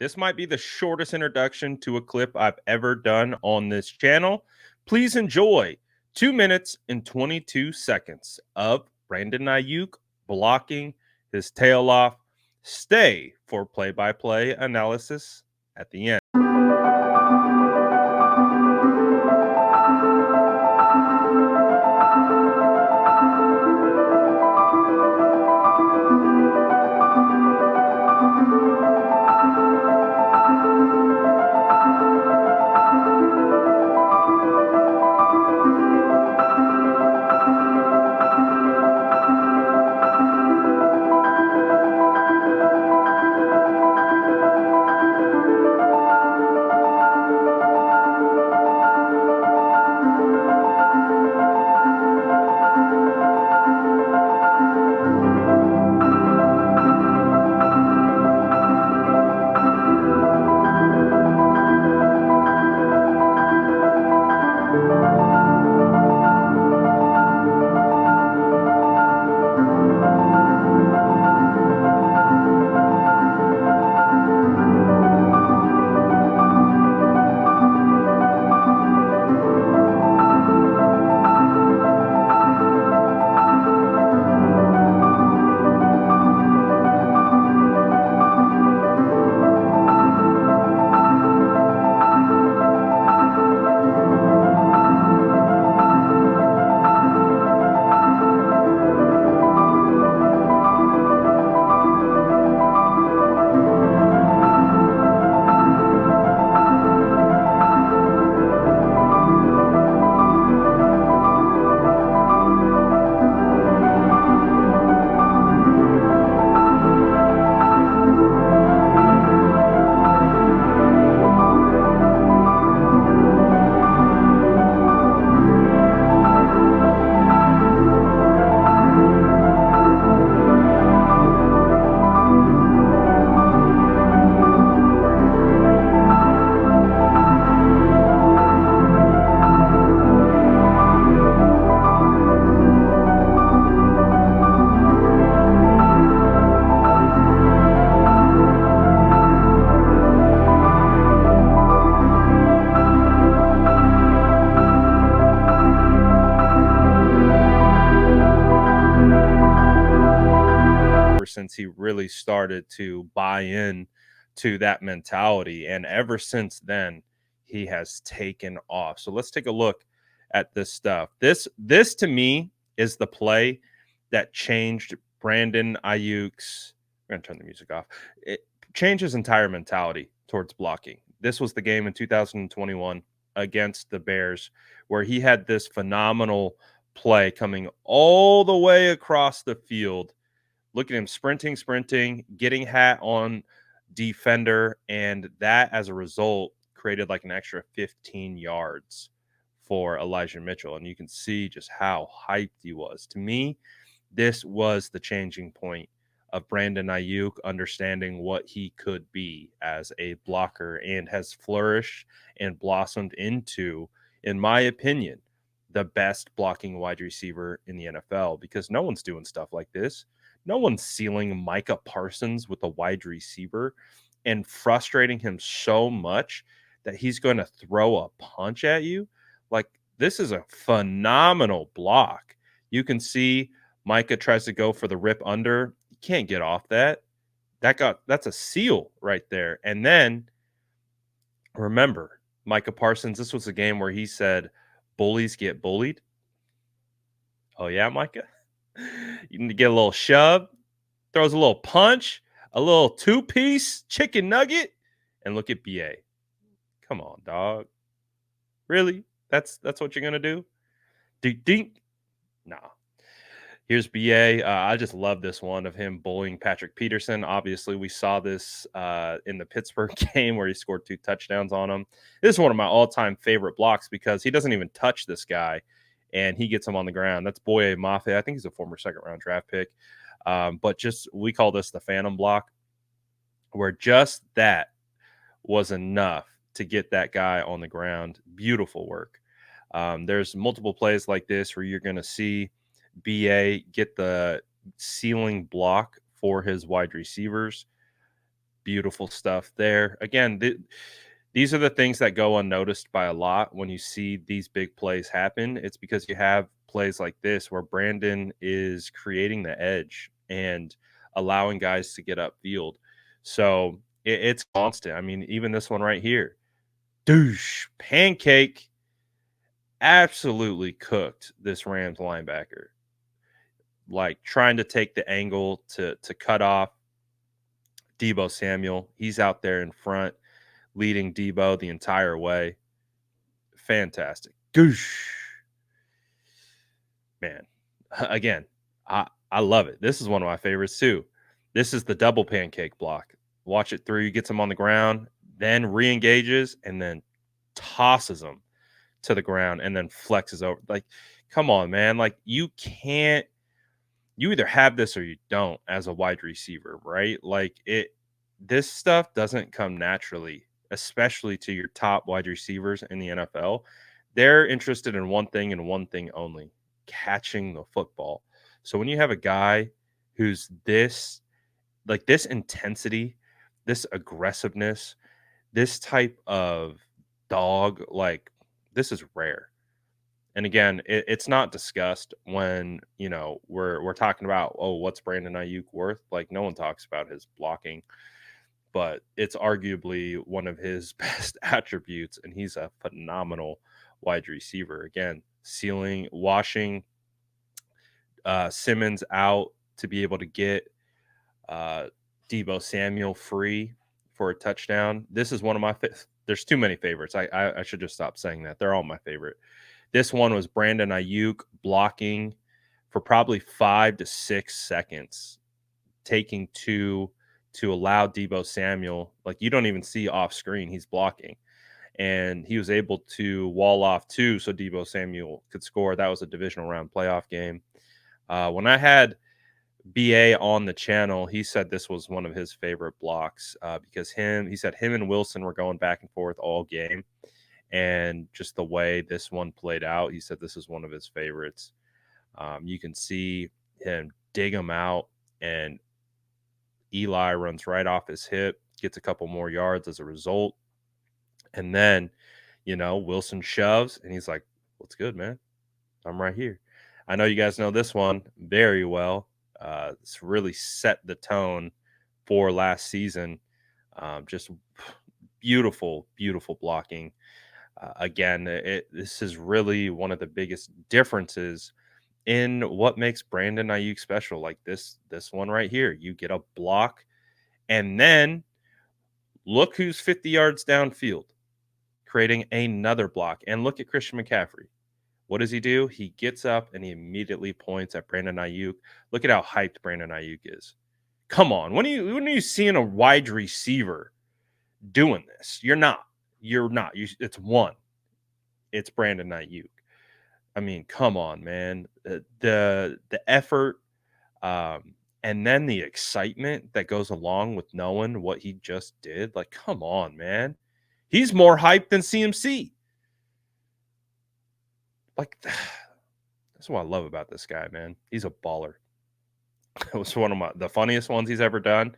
This might be the shortest introduction to a clip I've ever done on this channel. Please enjoy 2 minutes and 22 seconds of Brandon Aiyuk blocking his tail off. Stay for play-by-play analysis at the end. Since he really started to buy in to that mentality, and ever since then he has taken off. So let's take a look at this stuff. This to me is the play that changed Brandon Aiyuk's. I'm gonna turn the music off. It changed his entire mentality towards blocking. This was the game in 2021 against the Bears where he had this phenomenal play coming all the way across the field. Look at him sprinting, getting hat on defender, and that as a result created like an extra 15 yards for Elijah Mitchell. And you can see just how hyped he was. To me, this was the changing point of Brandon Aiyuk understanding what he could be as a blocker, and has flourished and blossomed into, in my opinion, the best blocking wide receiver in the NFL, because no one's doing stuff like this. No one's sealing Micah Parsons with a wide receiver and frustrating him so much that he's going to throw a punch at you. Like, this is a phenomenal block. You can see Micah tries to go for the rip under. You can't get off that. That's a seal right there. And then remember, Micah Parsons, this was a game where he said, bullies get bullied. Oh yeah, Micah? You need to get a little shove, throws a little punch, a little two-piece chicken nugget, and look at BA. Come on, dog. Really? That's what you're gonna do? Dink. Nah. Here's BA. I just love this one of him bullying Patrick Peterson. Obviously, we saw this in the Pittsburgh game where he scored 2 touchdowns on him. This is one of my all-time favorite blocks because he doesn't even touch this guy, and he gets him on the ground. That's Boye Mafe. I think he's a former second-round draft pick. But just we call this the phantom block, where just that was enough to get that guy on the ground. Beautiful work. There's multiple plays like this where you're going to see BA get the ceiling block for his wide receivers. Beautiful stuff there. Again, these are the things that go unnoticed by a lot when you see these big plays happen. It's because you have plays like this where Brandon is creating the edge and allowing guys to get upfield. So it's constant. I mean, even this one right here, douche, pancake, absolutely cooked this Rams linebacker. Like trying to take the angle to cut off Debo Samuel. He's out there in front leading Debo the entire way. Fantastic. Goosh. Man. Again, I love it. This is one of my favorites too. This is the double pancake block. Watch it through, gets him on the ground, then re-engages and then tosses him to the ground and then flexes over. Like, come on, man. Like you either have this or you don't as a wide receiver, right? Like this stuff doesn't come naturally, especially to your top wide receivers in the NFL. They're interested in one thing and one thing only, catching the football. So when you have a guy who's this intensity, this aggressiveness, this type of dog, like this is rare. And again, it's not discussed when we're talking about, oh, what's Brandon Ayuk worth? Like no one talks about his blocking, but it's arguably one of his best attributes, and he's a phenomenal wide receiver. Again, sealing, washing Simmons out to be able to get uh, Debo Samuel free for a touchdown. This is one of my. There's too many favorites. I should just stop saying that. They're all my favorite. This one was Brandon Aiyuk blocking for probably 5 to 6 seconds, taking two to allow Debo Samuel. Like you don't even see off screen, he's blocking. And he was able to wall off two so Debo Samuel could score. That was a divisional round playoff game. When I had BA on the channel, he said this was one of his favorite blocks because he said him and Wilson were going back and forth all game. And just the way this one played out, he said this is one of his favorites. You can see him dig him out, and Eli runs right off his hip, gets a couple more yards as a result. And then, Wilson shoves, and he's like, what's good, man? I'm right here. I know you guys know this one very well. It's really set the tone for last season. Just beautiful, beautiful blocking. Again, this is really one of the biggest differences in what makes Brandon Aiyuk special. Like this one right here, you get a block, and then look who's 50 yards downfield, creating another block. And look at Christian McCaffrey. What does he do? He gets up and he immediately points at Brandon Aiyuk. Look at how hyped Brandon Aiyuk is. Come on, when are you seeing a wide receiver doing this? You're not. It's one. It's Brandon Aiyuk. I mean, come on, man. The effort, and then the excitement that goes along with knowing what he just did. Like, come on, man. He's more hyped than CMC. Like, that's what I love about this guy, man. He's a baller. It was one of the funniest ones he's ever done.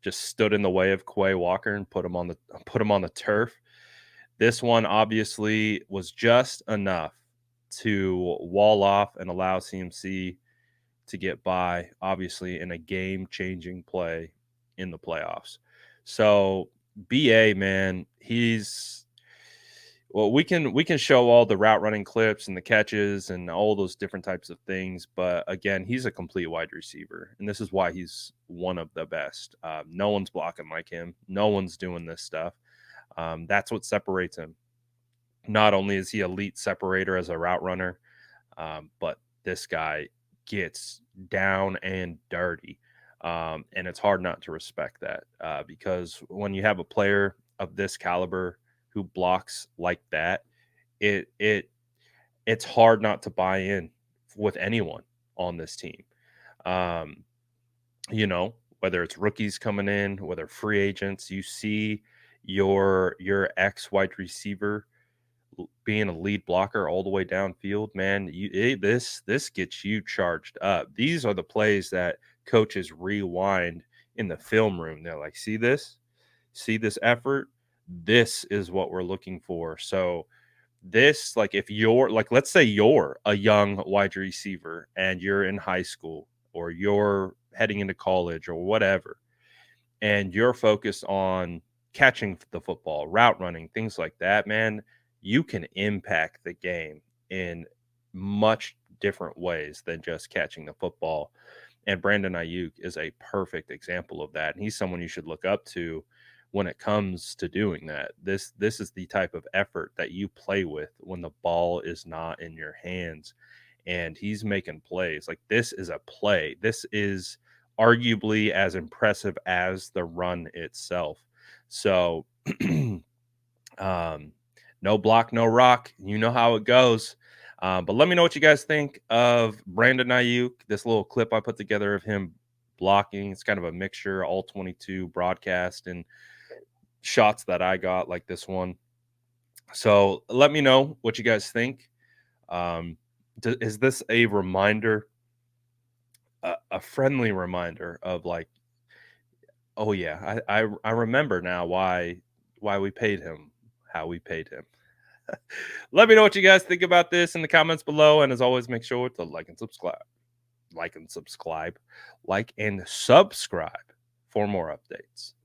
Just stood in the way of Quay Walker and put him on the turf. This one obviously was just enough to wall off and allow CMC to get by, obviously, in a game-changing play in the playoffs. So BA, man, we can show all the route running clips and the catches and all those different types of things, but again, he's a complete wide receiver, and this is why he's one of the best. No one's blocking like him. No one's doing this stuff. That's what separates him. Not only is he elite separator as a route runner, but this guy gets down and dirty. And it's hard not to respect that because when you have a player of this caliber who blocks like that, it's hard not to buy in with anyone on this team. Um, whether it's rookies coming in, whether free agents, you see your ex wide receiver being a lead blocker all the way downfield, man, this gets you charged up. These are the plays that coaches rewind in the film room. They're like, see this? See this effort? This is what we're looking for. So this, like, if you're like, let's say you're a young wide receiver and you're in high school or you're heading into college or whatever, and you're focused on catching the football, route running, things like that, man, you can impact the game in much different ways than just catching the football. And Brandon Aiyuk is a perfect example of that. And he's someone you should look up to when it comes to doing that. This is the type of effort that you play with when the ball is not in your hands and he's making plays. Like, this is a play. This is arguably as impressive as the run itself. So um no block, no rock. You know how it goes. But let me know what you guys think of Brandon Ayuk. This little clip I put together of him blocking. It's kind of a mixture, all 22 broadcast and shots that I got, like this one. So let me know what you guys think. Is this a reminder, a friendly reminder of like, oh yeah, I remember now why we paid him, how we paid him. Let me know what you guys think about this in the comments below. And as always, make sure to like and subscribe, like and subscribe, like and subscribe for more updates.